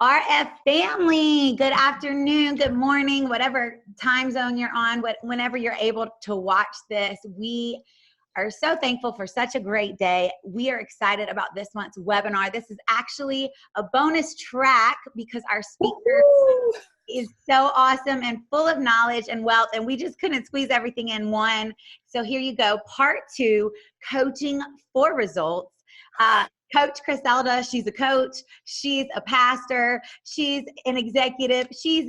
RF family, good afternoon, good morning, whatever time zone you're on, whenever you're able to watch this. We are so thankful for such a great day. We are excited about this month's webinar. This is actually a bonus track because our speaker is so awesome and full of knowledge and wealth, and we just couldn't squeeze everything in one. So here you go, part 2, coaching for results. Coach Criselda, she's a coach, she's a pastor, she's an executive, she's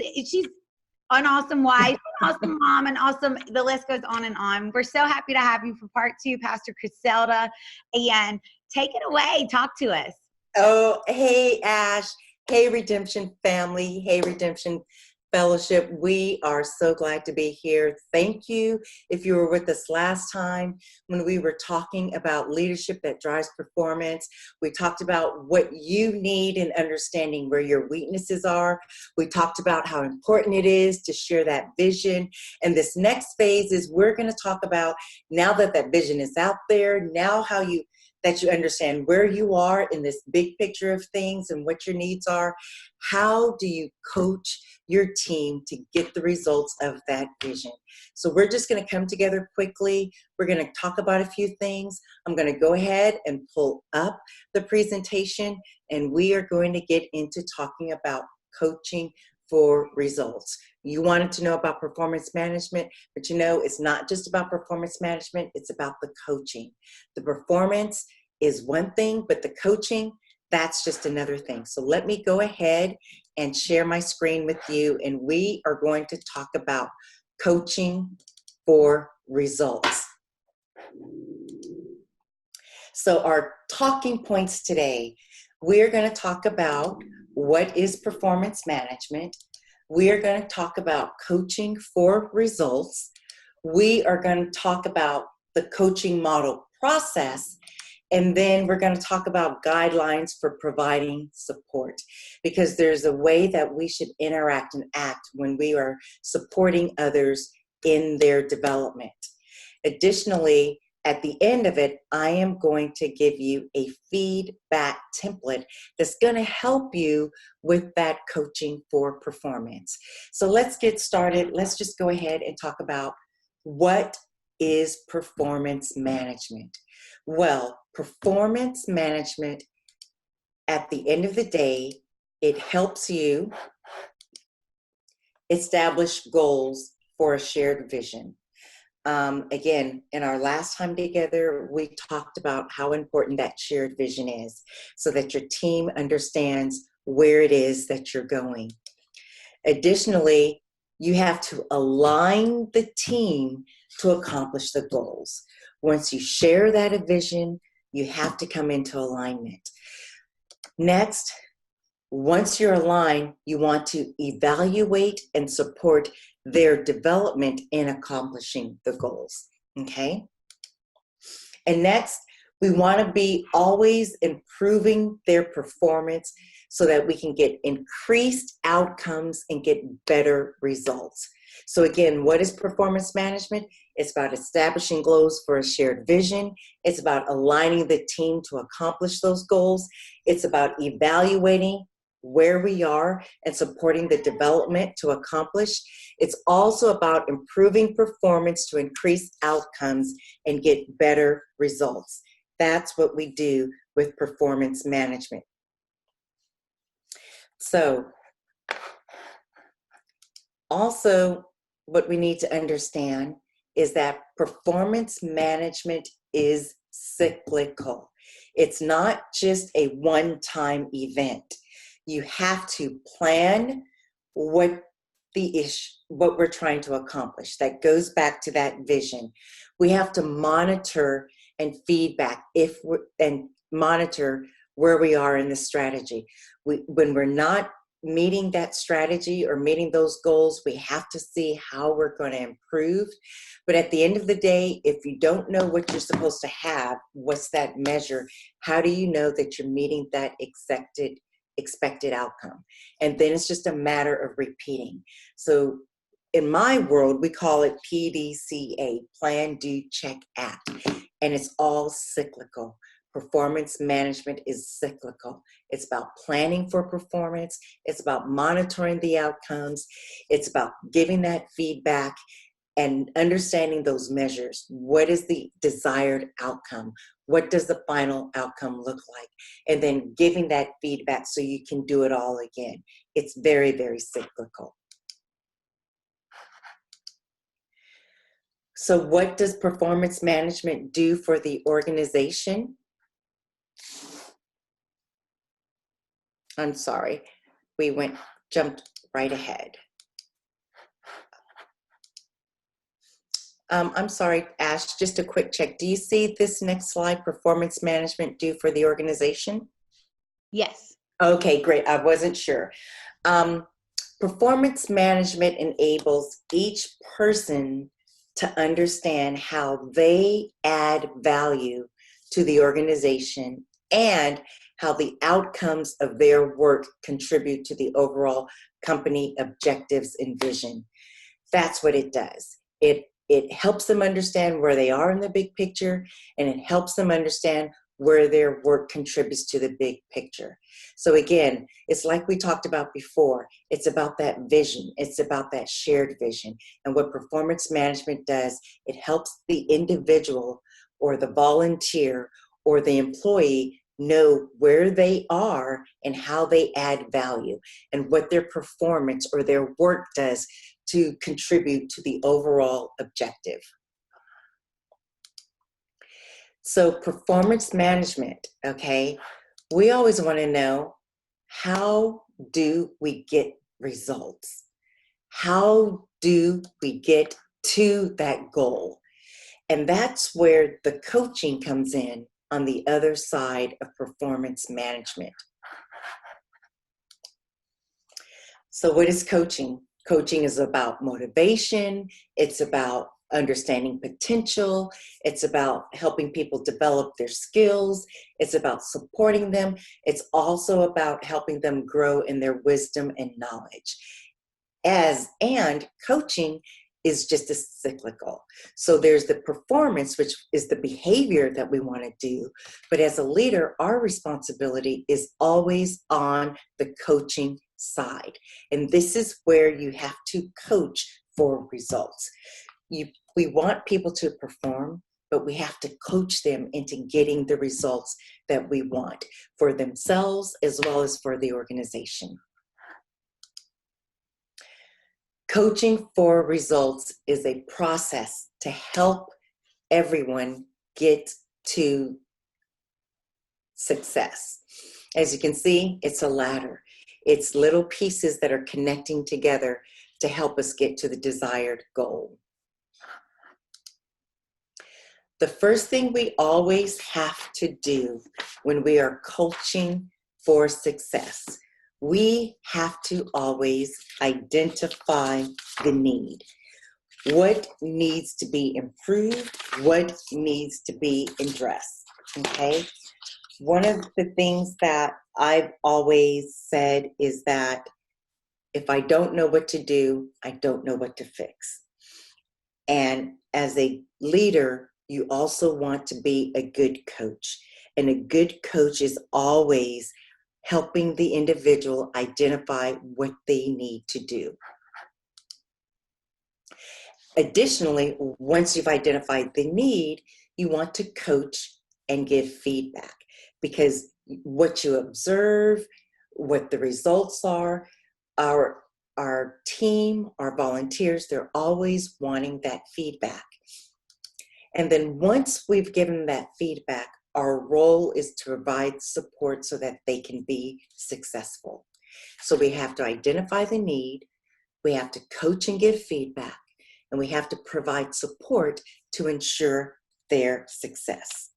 an awesome wife, an awesome mom, and awesome, the list goes on and on. We're so happy to have you for part 2, Pastor Criselda, and take it away, talk to us. Oh, hey Ash, hey Redemption family, hey Redemption Fellowship. We are so glad to be here. Thank you if you were with us last time when we were talking about leadership that drives performance. We talked about what you need in understanding where your weaknesses are. We talked about how important it is to share that vision. And this next phase is we're going to talk about, now that that vision is out there, now that you understand where you are in this big picture of things and what your needs are, how do you coach your team to get the results of that vision? So we're just going to come together quickly. We're going to talk about a few things. I'm going to go ahead and pull up the presentation, and we are going to get into talking about coaching for results. You wanted to know about performance management, but you know, it's not just about performance management, it's about the coaching. The performance is one thing, but the coaching, that's just another thing. So let me go ahead and share my screen with you, and we are going to talk about coaching for results. So our talking points today, we're going to talk about what is performance management. We are going to talk about coaching for results. We are going to talk about the coaching model process. And then we're going to talk about guidelines for providing support, because there's a way that we should interact and act when we are supporting others in their development. Additionally, at the end of it, I am going to give you a feedback template that's going to help you with that coaching for performance. So let's get started. Let's just go ahead and talk about what is performance management. Well, performance management, at the end of the day, it helps you establish goals for a shared vision. Again, in our last time together, we talked about how important that shared vision is so that your team understands where it is that you're going. Additionally, you have to align the team to accomplish the goals. Once you share that vision, you have to come into alignment. Next, once you're aligned, you want to evaluate and support their development in accomplishing the goals, okay? And next, we want to be always improving their performance so that we can get increased outcomes and get better results. So again, what is performance management? It's about establishing goals for a shared vision. It's about aligning the team to accomplish those goals. It's about evaluating where we are and supporting the development to accomplish. It's also about improving performance to increase outcomes and get better results. That's what we do with performance management. So, also, what we need to understand is that performance management is cyclical. It's not just a one-time event. You have to plan what we're trying to accomplish. That goes back to that vision. We have to monitor and feedback and monitor where we are in the strategy. When we're not meeting that strategy or meeting those goals, we have to see how we're going to improve. But at the end of the day, if you don't know what you're supposed to have, what's that measure? How do you know that you're meeting that expected outcome? And then it's just a matter of repeating. So in my world, we call it PDCA, Plan, Do, Check, Act. And it's all cyclical. Performance management is cyclical. It's about planning for performance. It's about monitoring the outcomes. It's about giving that feedback and understanding those measures. What is the desired outcome? What does the final outcome look like? And then giving that feedback so you can do it all again. It's very, very cyclical. So what does performance management do for the organization? I'm sorry, we jumped right ahead. I'm sorry, Ash, just a quick check. Do you see this next slide, performance management do for the organization? Yes. Okay, great. I wasn't sure. Performance management enables each person to understand how they add value to the organization and how the outcomes of their work contribute to the overall company objectives and vision. That's what it does. It helps them understand where they are in the big picture, and it helps them understand where their work contributes to the big picture. So again, it's like we talked about before. It's about that vision. It's about that shared vision. And what performance management does, it helps the individual or the volunteer or the employee know where they are and how they add value and what their performance or their work does to contribute to the overall objective. So performance management, okay, we always want to know, how do we get results? How do we get to that goal? And that's where the coaching comes in on the other side of performance management. So what is coaching? Coaching is about motivation. It's about understanding potential. It's about helping people develop their skills. It's about supporting them. It's also about helping them grow in their wisdom and knowledge. And coaching is just as cyclical. So there's the performance, which is the behavior that we want to do. But as a leader, our responsibility is always on the coaching side. And this is where you have to coach for results. We want people to perform, but we have to coach them into getting the results that we want for themselves as well as for the organization. Coaching for results is a process to help everyone get to success. As you can see, it's a ladder. It's little pieces that are connecting together to help us get to the desired goal. The first thing we always have to do when we are coaching for success, we have to always identify the need. What needs to be improved? What needs to be addressed? Okay? One of the things that I've always said is that if I don't know what to do, I don't know what to fix. And as a leader, you also want to be a good coach. And a good coach is always helping the individual identify what they need to do. Additionally, once you've identified the need, you want to coach and give feedback, because what you observe, what the results are, our team, our volunteers, they're always wanting that feedback. And then once we've given that feedback, our role is to provide support so that they can be successful. So we have to identify the need, we have to coach and give feedback, and we have to provide support to ensure their success.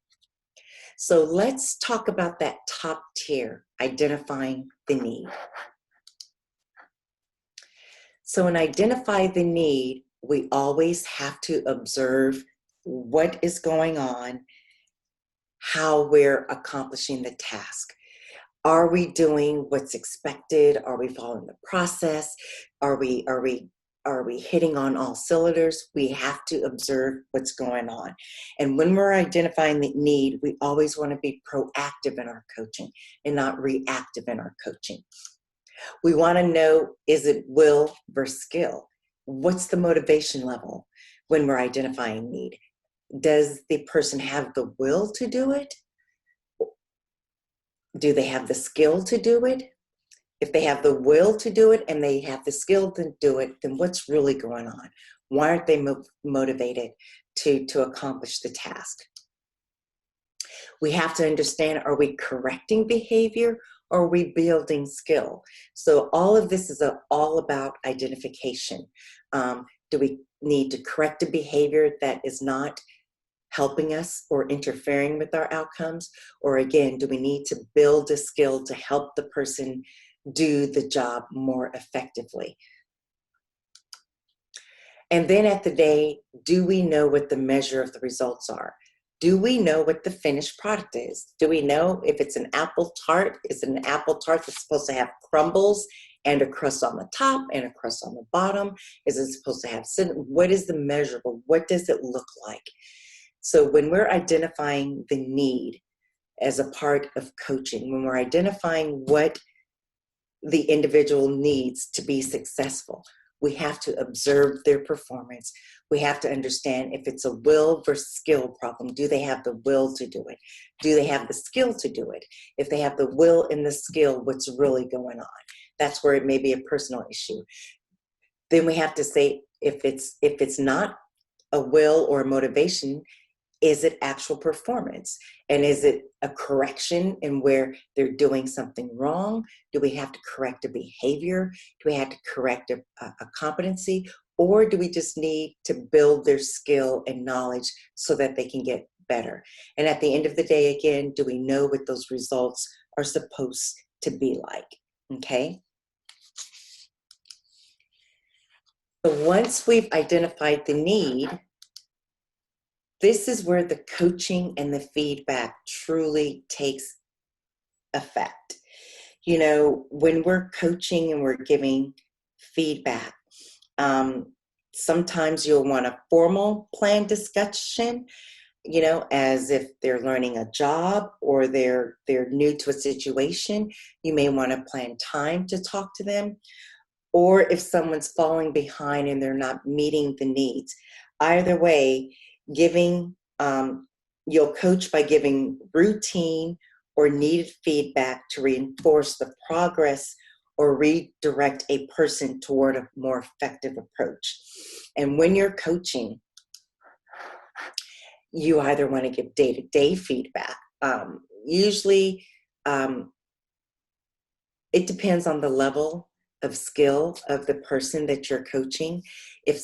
So let's talk about that top tier, identifying the need. So in identify the need, we always have to observe what is going on, how we're accomplishing the task. Are we doing what's expected? Are we following the process? Are we Are we hitting on all cylinders? We have to observe what's going on. And when we're identifying the need, we always want to be proactive in our coaching and not reactive in our coaching. We want to know, is it will versus skill? What's the motivation level when we're identifying need? Does the person have the will to do it? Do they have the skill to do it? If they have the will to do it and they have the skill to do it, then what's really going on? Why aren't they motivated to accomplish the task? We have to understand, are we correcting behavior or are we building skill? So all of this is all about identification. Do we need to correct a behavior that is not helping us or interfering with our outcomes? Or again, do we need to build a skill to help the person do the job more effectively? And then at the day, do we know what the measure of the results are? Do we know what the finished product is? Do we know if it's an apple tart? Is it an apple tart that's supposed to have crumbles and a crust on the top and a crust on the bottom? Is it supposed to have cinnamon? What is the measurable? What does it look like? So when we're identifying the need as a part of coaching, when we're identifying what the individual needs to be successful, we have to observe their performance. We have to understand if it's a will versus skill problem. Do they have the will to do it? Do they have the skill to do it? If they have the will and the skill, what's really going on? That's where it may be a personal issue. Then we have to say, if it's not a will or a motivation, is it actual performance? And is it a correction in where they're doing something wrong? Do we have to correct a behavior? Do we have to correct a competency? Or do we just need to build their skill and knowledge so that they can get better? And at the end of the day, again, do we know what those results are supposed to be like? Okay? So once we've identified the need, this is where the coaching and the feedback truly takes effect. You know, when we're coaching and we're giving feedback, sometimes you'll want a formal plan discussion, you know, as if they're learning a job or they're new to a situation. You may want to plan time to talk to them. Or if someone's falling behind and they're not meeting the needs. Either way, you'll coach by giving routine or needed feedback to reinforce the progress or redirect a person toward a more effective approach. And when you're coaching, you either want to give day-to-day feedback. Usually, it depends on the level of skill of the person that you're coaching. If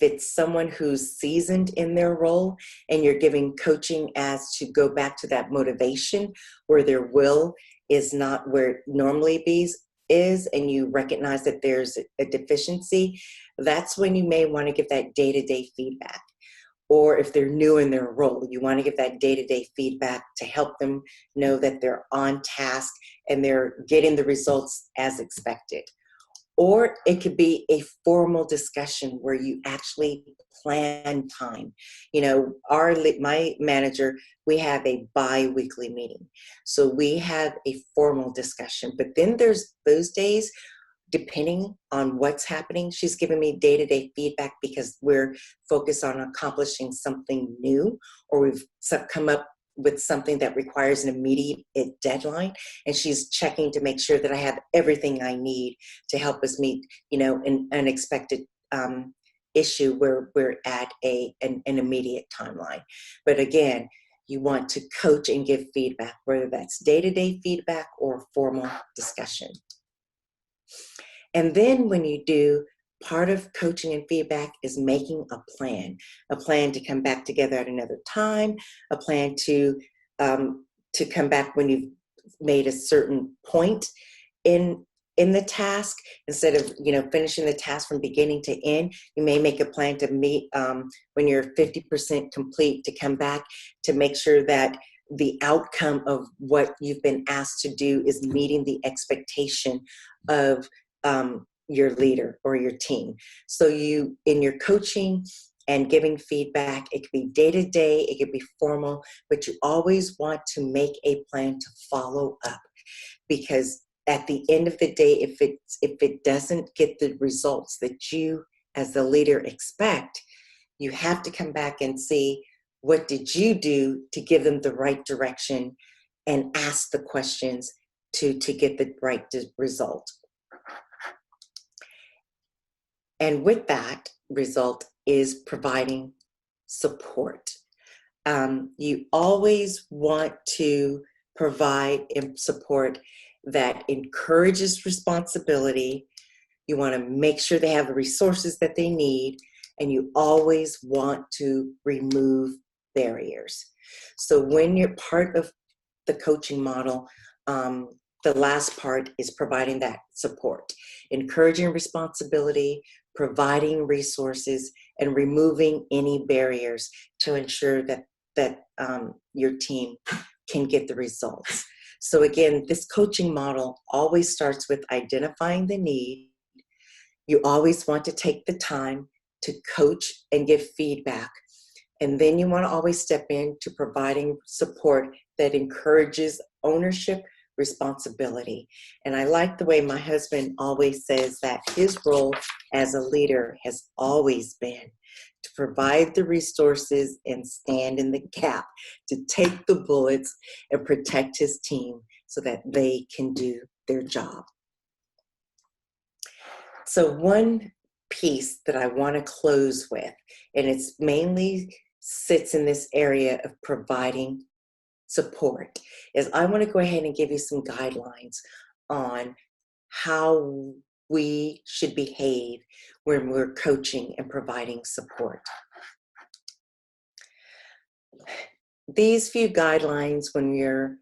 it's someone who's seasoned in their role and you're giving coaching as to go back to that motivation where their will is not where it normally is, and you recognize that there's a deficiency, that's when you may want to give that day-to-day feedback. Or if they're new in their role, you want to give that day-to-day feedback to help them know that they're on task and they're getting the results as expected. Or it could be a formal discussion where you actually plan time. You know, my manager, we have a bi-weekly meeting. So we have a formal discussion. But then there's those days, depending on what's happening, she's giving me day-to-day feedback because we're focused on accomplishing something new, or we've come up with something that requires an immediate deadline, and she's checking to make sure that I have everything I need to help us meet, you know, an unexpected issue where we're at an immediate timeline. But again, you want to coach and give feedback, whether that's day-to-day feedback or formal discussion. And then when you do, part of coaching and feedback is making a plan to come back together at another time, a plan to come back when you've made a certain point in the task. Instead of, you know, finishing the task from beginning to end, you may make a plan to meet when you're 50% complete, to come back to make sure that the outcome of what you've been asked to do is meeting the expectation of your leader or your team. So you, in your coaching and giving feedback, it could be day-to-day, it could be formal, but you always want to make a plan to follow up, because at the end of the day, if it doesn't get the results that you as the leader expect, you have to come back and see, what did you do to give them the right direction, and ask the questions to get the right result. And with that result is providing support. You always want to provide support that encourages responsibility. You want to make sure they have the resources that they need, and you always want to remove barriers. So when you're part of the coaching model, the last part is providing that support, encouraging responsibility, providing resources, and removing any barriers to ensure that your team can get the results. So again, this coaching model always starts with identifying the need. You always want to take the time to coach and give feedback. And then you want to always step into providing support that encourages ownership, responsibility. And I like the way my husband always says that his role as a leader has always been to provide the resources and stand in the gap, to take the bullets and protect his team so that they can do their job. So one piece that I want to close with, and it's mainly sits in this area of providing support, is I want to go ahead and give you some guidelines on how we should behave when we're coaching and providing support. These few guidelines, when you're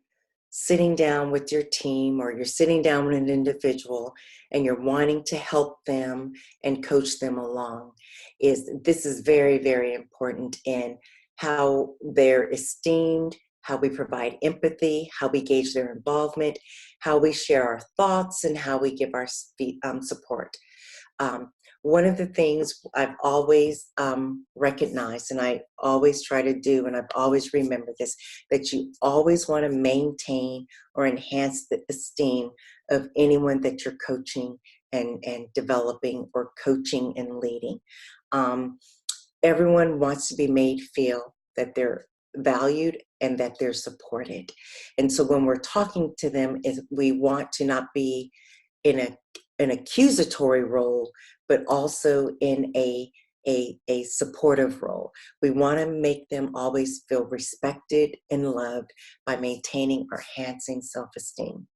sitting down with your team or you're sitting down with an individual and you're wanting to help them and coach them along, this is very, very important in how they're esteemed, how we provide empathy, how we gauge their involvement, how we share our thoughts, and how we give our support. One of the things I've always recognized, and I always try to do, and I've always remembered this, that you always want to maintain or enhance the esteem of anyone that you're coaching and developing or coaching and leading. Everyone wants to be made feel that they're valued and that they're supported. And so when we're talking to them, we want to not be in an accusatory role, but also in a supportive role. We want to make them always feel respected and loved by maintaining or enhancing self-esteem.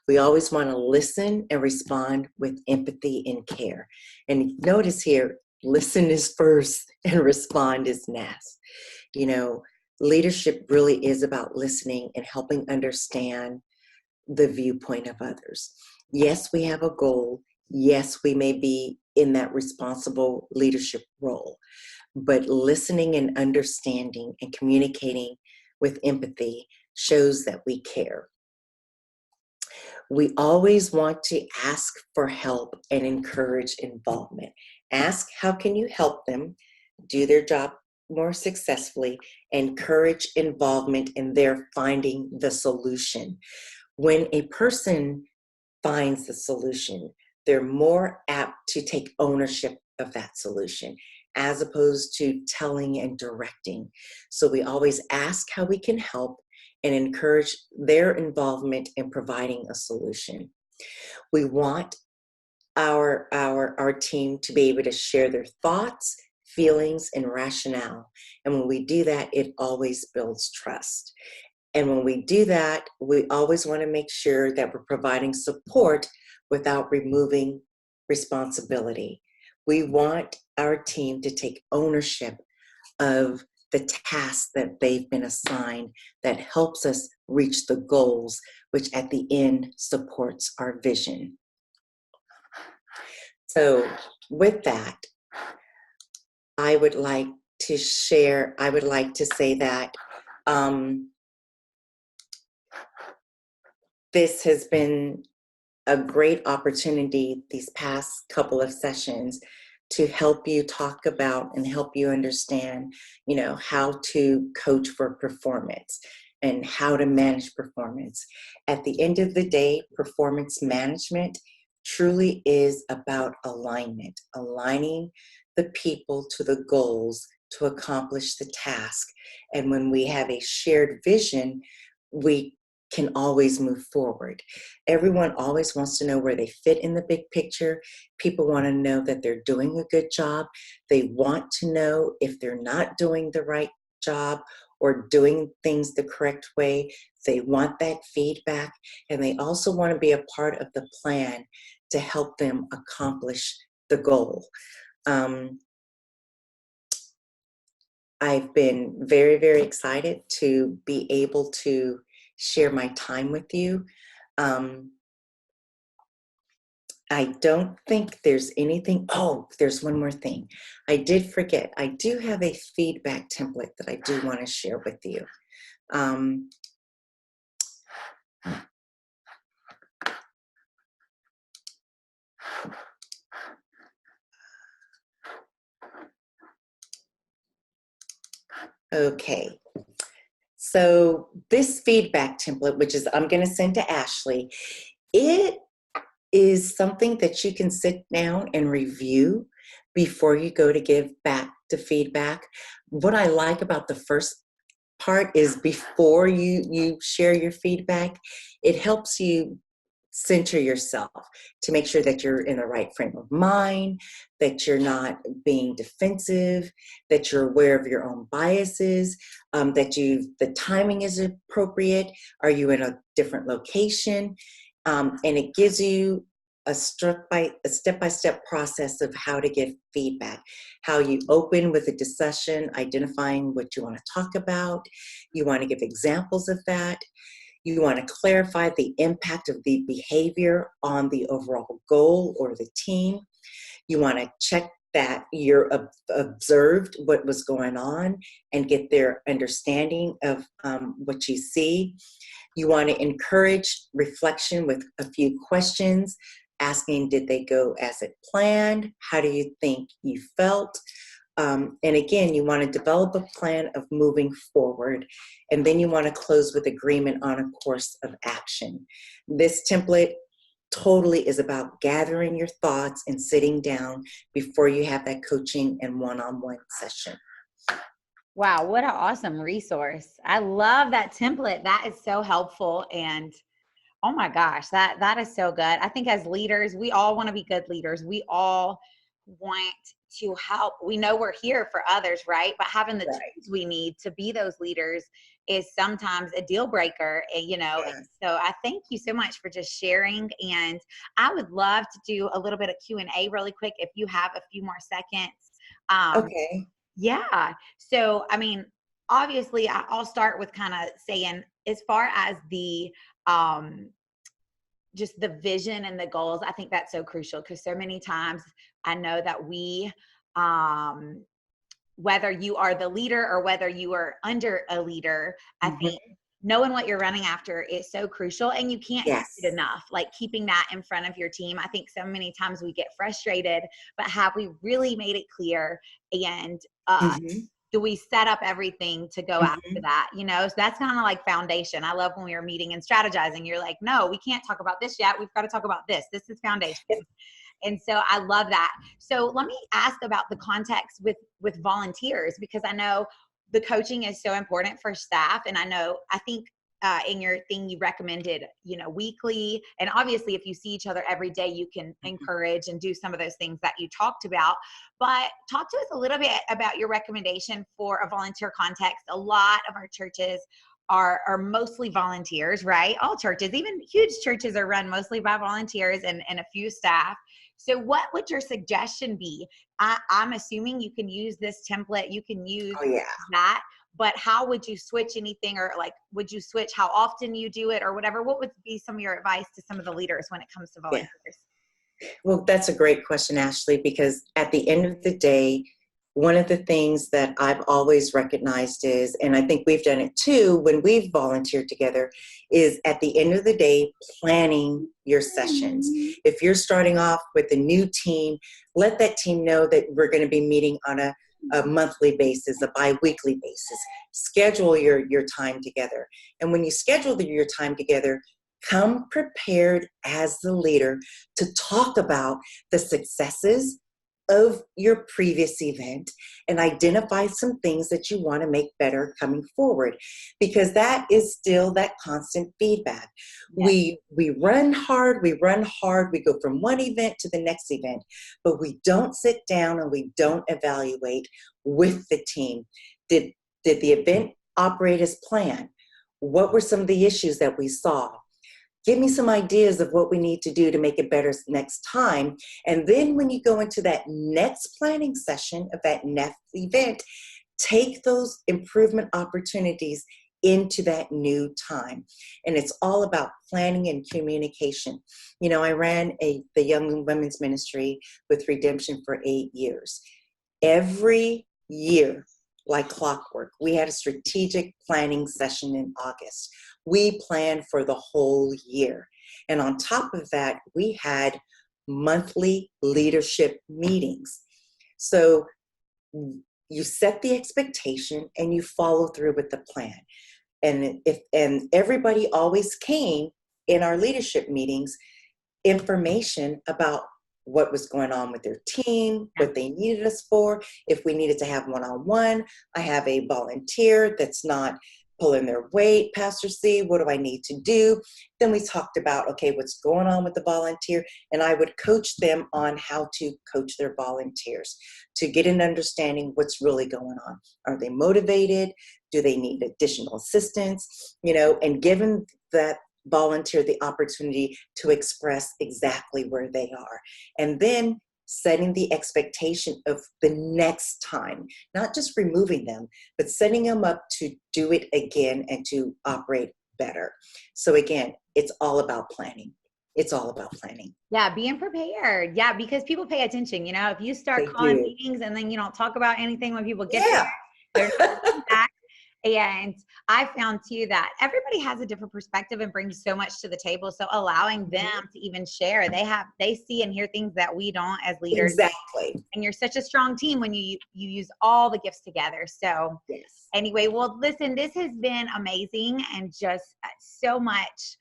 We always want to listen and respond with empathy and care. And notice here, listen is first and respond is next. You know, leadership really is about listening and helping understand the viewpoint of others. Yes, we have a goal. Yes, we may be in that responsible leadership role, but listening and understanding and communicating with empathy shows that we care. We always want to ask for help and encourage involvement. Ask, how can you help them do their job more successfully? Encourage involvement in their finding the solution. When a person finds the solution, they're more apt to take ownership of that solution as opposed to telling and directing. So we always ask how we can help and encourage their involvement in providing a solution. We want our team to be able to share their thoughts, feelings, and rationale. And when we do that, it always builds trust. And when we do that, we always want to make sure that we're providing support without removing responsibility. We want our team to take ownership of the tasks that they've been assigned that helps us reach the goals, which at the end supports our vision. So with that, I would like to say that this has been a great opportunity these past couple of sessions to help you talk about and help you understand, how to coach for performance and how to manage performance. At the end of the day, performance management truly is about alignment, aligning the people to the goals to accomplish the task. And when we have a shared vision, we can always move forward. Everyone always wants to know where they fit in the big picture. People want to know that they're doing a good job. They want to know if they're not doing the right job or doing things the correct way. They want that feedback, and they also want to be a part of the plan to help them accomplish the goal. I've been very, very excited to be able to share my time with you. I don't think there's anything. Oh, there's one more thing. I did forget. I do have a feedback template that I do want to share with you. Okay. So this feedback template, which is I'm going to send to Ashley, it is something that you can sit down and review before you go to give back the feedback. What I like about the first part is before you share your feedback, it helps you center yourself to make sure that you're in the right frame of mind, that you're not being defensive, that you're aware of your own biases, that the timing is appropriate. Are you in a different location? And it gives you a step-by-step process of how to give feedback, how you open with a discussion, identifying what you want to talk about. You want to give examples of that. You want to clarify the impact of the behavior on the overall goal or the team. You want to check that you're observed what was going on and get their understanding of what you see. You want to encourage reflection with a few questions, asking, did they go as it planned? How do you think you felt? And again, you want to develop a plan of moving forward, and then you want to close with agreement on a course of action. This template totally is about gathering your thoughts and sitting down before you have that coaching and one-on-one session. Wow, what an awesome resource. I love that template. That is so helpful. And oh my gosh, that is so good. I think as leaders, we all want to be good leaders. We all want to help. We know we're here for others, right? But having the tools we need to be those leaders is sometimes a deal breaker. And, and so I thank you so much for just sharing. And I would love to do a little bit of Q&A really quick if you have a few more seconds. Okay. Yeah. So, I mean, obviously I'll start with kind of saying, as far as the, just the vision and the goals, I think that's so crucial, because so many times I know that we, whether you are the leader or whether you are under a leader, I think knowing what you're running after is so crucial, and you can't do it enough. Like keeping that in front of your team. I think so many times we get frustrated, but have we really made it clear? And do we set up everything to go after that? So that's kind of like foundation. I love when we were meeting and strategizing, you're like, no, we can't talk about this yet. We've got to talk about this. This is foundation. And so I love that. So let me ask about the context with volunteers, because I know the coaching is so important for staff. And I think in your thing, you recommended, weekly. And obviously, if you see each other every day, you can encourage and do some of those things that you talked about. But talk to us a little bit about your recommendation for a volunteer context. A lot of our churches are mostly volunteers, right? All churches, even huge churches, are run mostly by volunteers and a few staff. So what would your suggestion be? I'm assuming you can use this template, you can use that, but how would you switch anything, or like, would you switch how often you do it or whatever? What would be some of your advice to some of the leaders when it comes to volunteers? Well, that's a great question, Ashley, because at the end of the day, one of the things that I've always recognized is, and I think we've done it too when we've volunteered together, is at the end of the day, planning your sessions. If you're starting off with a new team, let that team know that we're going to be meeting on a monthly basis, a bi-weekly basis. Schedule your time together. And when you schedule your time together, come prepared as the leader to talk about the successes of your previous event and identify some things that you want to make better coming forward, because that is still that constant feedback. Yes. We run hard, we go from one event to the next event, but we don't sit down and we don't evaluate with the team. Did the event operate as planned? What were some of the issues that we saw? Give me some ideas of what we need to do to make it better next time. And then when you go into that next planning session of that next event, take those improvement opportunities into that new time. And it's all about planning and communication. You know, I ran the Young Women's Ministry with Redemption for 8 years. Every year, like clockwork, we had a strategic planning session in August. We planned for the whole year. And on top of that, we had monthly leadership meetings. So you set the expectation and you follow through with the plan. And everybody always came in our leadership meetings, information about what was going on with their team, what they needed us for, if we needed to have one-on-one. I have a volunteer that's not pulling their weight, Pastor C, what do I need to do? Then we talked about, okay, what's going on with the volunteer, and I would coach them on how to coach their volunteers to get an understanding what's really going on. Are they motivated? Do they need additional assistance? You know, and given that volunteer the opportunity to express exactly where they are. And then setting the expectation of the next time, not just removing them, but setting them up to do it again and to operate better. So again, it's all about planning. It's all about planning. Yeah, being prepared. Yeah, because people pay attention. You know, if you start calling meetings and then you don't talk about anything when people get there, they're not coming back. And I found too that everybody has a different perspective and brings so much to the table. So allowing them to even share, they see and hear things that we don't as leaders. Exactly. And you're such a strong team when you use all the gifts together. So anyway, well, listen, this has been amazing and just so much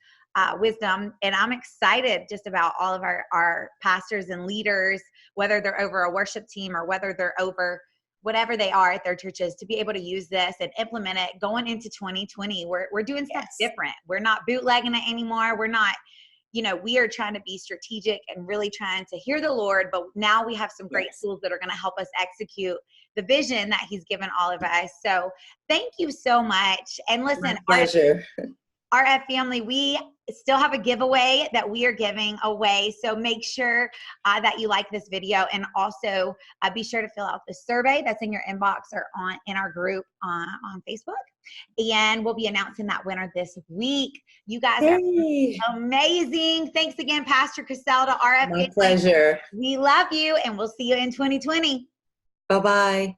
wisdom. And I'm excited just about all of our pastors and leaders, whether they're over a worship team or whether they're over whatever they are at their churches, to be able to use this and implement it going into 2020. We're doing stuff different. We're not bootlegging it anymore. We're not, you know, we are trying to be strategic and really trying to hear the Lord, but now we have some great tools that are going to help us execute the vision that he's given all of us. So thank you so much. And listen, my pleasure. RF family, we still have a giveaway that we are giving away. So make sure that you like this video, and also be sure to fill out the survey that's in your inbox or in our group on Facebook. And we'll be announcing that winner this week. You guys are amazing. Thanks again, Pastor Caselda, RF. My pleasure. We love you, and we'll see you in 2020. Bye-bye.